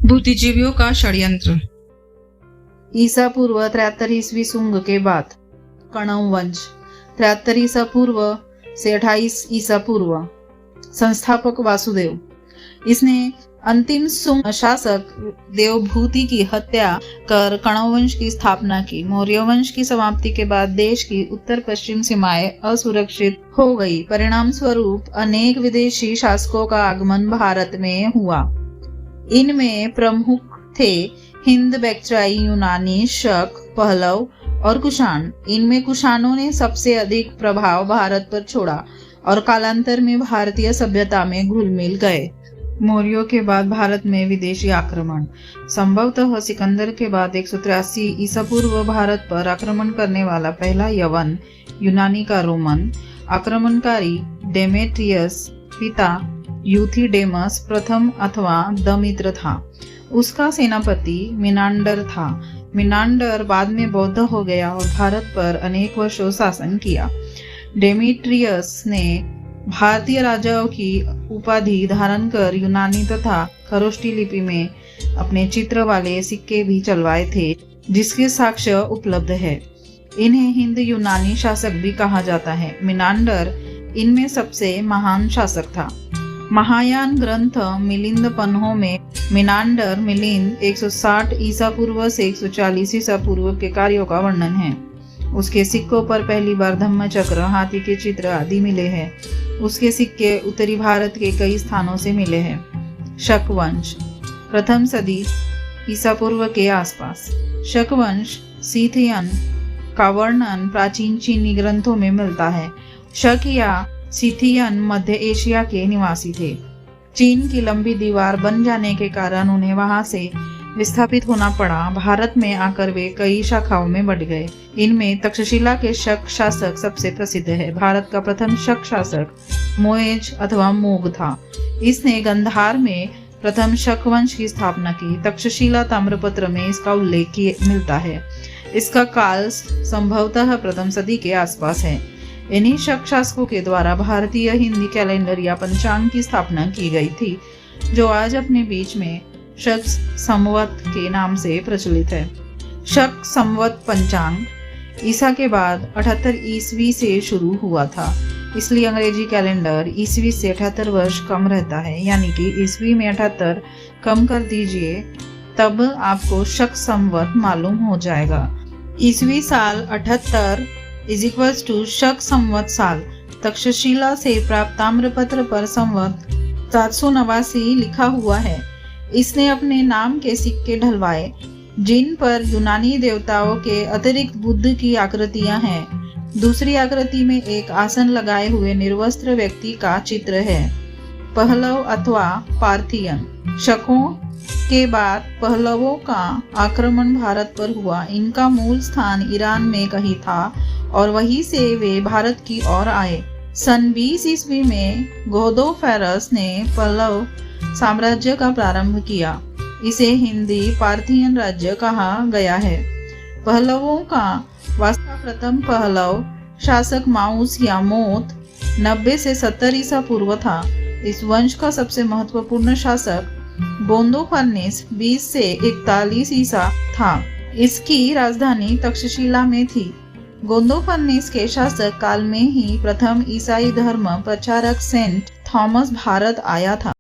बुद्धिजीवियों का षड्यंत्र। ईसा पूर्व 73 ईस्वी सुंग के बाद कणव वंश 73 ईसा पूर्व से 28 ईसा पूर्व। संस्थापक वासुदेव। इसने अंतिम सुंग शासक देवभूति की हत्या कर कणव वंश की स्थापना की। मौर्य वंश की समाप्ति के बाद देश की उत्तर पश्चिम सीमाएं असुरक्षित हो गई। परिणाम स्वरूप अनेक विदेशी शासकों का आगमन भारत में हुआ। इनमें प्रमुख थे हिंद, बैक्ट्रियाई, यूनानी, शक, पहलव और कुषाण। इनमें कुषाणों ने सबसे अधिक प्रभाव भारत पर छोड़ा और कालांतर में भारतीय सभ्यता में घुल मिल गए। मौर्यों के बाद भारत में विदेशी आक्रमण। संभवतः सिकंदर के बाद 183 ईसा पूर्व भारत पर आक्रमण करने वाला पहला यवन यूनानी का रोमन आक्रमणकारी डेमेट्रियस पिता यूथिडेमस प्रथम अथवा दमित्र था। उसका सेनापति मिनांडर था। मिनांडर बाद में बौद्ध हो गया और भारत पर अनेक वर्षों शासन किया। डेमेट्रियस ने भारतीय राजाओं की उपाधि धारण कर यूनानी तथा खरोष्टी लिपि में अपने चित्र वाले सिक्के भी चलवाए थे, जिसके साक्ष्य उपलब्ध है। इन्हें हिंद यूनानी शासक भी कहा जाता है। मिनांडर इनमें सबसे महान शासक था। महायान ग्रंथ मिलिंद पन्हों में मिनांडर मिलिंद 160 ईसा पूर्व से 140 ईसा पूर्व के कार्यों का वर्णन है। उसके सिक्कों पर पहली बार धम्मचक्र, हाथी के चित्र आदि मिले हैं। उसके सिक्के उत्तरी भारत के कई स्थानों से मिले हैं। शक वंश प्रथम सदी ईसा पूर्व के आसपास। शक वंश सीथियन का वर्णन प्राचीन चीनी ग्रंथों में मिलता है। शक या सीथियन मध्य एशिया के निवासी थे। चीन की लंबी दीवार बन जाने के कारण उन्हें वहां से विस्थापित होना पड़ा। भारत में आकर वे कई शाखाओं में बढ़ गए। इनमें तक्षशिला के शक शासक सबसे प्रसिद्ध है। भारत का प्रथम शक शासक मोएज अथवा मोग था। इसने गंधार में प्रथम शक वंश की स्थापना की। तक्षशिला ताम्रपत्र में इसका उल्लेख मिलता है। इसका काल संभवतः प्रथम सदी के आसपास है। इन्हीं शक शासकों के द्वारा भारतीय हिंदी कैलेंडर या पंचांग की स्थापना की गई थी, जो आज अपने बीच में शक संवत के नाम से प्रचलित है। शक संवत पंचांग ईसा के बाद 78 ईस्वी से शुरू हुआ था, इसलिए अंग्रेजी कैलेंडर ईस्वी से 78 वर्ष कम रहता है। यानी कि ईस्वी में 78 कम कर दीजिए, तब आपको शक संवत मालूम हो जाएगा। ईस्वी साल 78 = शक संवत साल। तक्षशिला से प्राप्त ताम्रपत्र पर संवत 789 लिखा हुआ है। इसने अपने नाम के सिक्के ढलवाए, जिन पर यूनानी देवताओं के अतिरिक्त बुद्ध की आकृतियां हैं। दूसरी आकृति में एक आसन लगाए हुए निर्वस्त्र व्यक्ति का चित्र है। पहलव अथवा पार्थियन। शकों के बाद पहलवों का आक्रमण भारत पर हुआ। इनका मूल स्थान ईरान में कहीं था और वहीं से वे भारत की ओर आए। सन 20 ईस्वी में गोदोफेरस ने पल्लव साम्राज्य का प्रारंभ किया। इसे हिंदी पार्थियन राज्य कहा गया है। पहलवों का वास्तव प्रथम पहलव शासक माउस या मोत 90 से 70 ईसा पूर्व था। इस वंश का सबसे महत्वपूर्ण शासक गोंदोफर्नेस 20 से 41 ईसा था। इसकी राजधानी तक्षशिला में थी। गोंदोफर्नेस के शासक काल में ही प्रथम ईसाई धर्म प्रचारक सेंट थॉमस भारत आया था।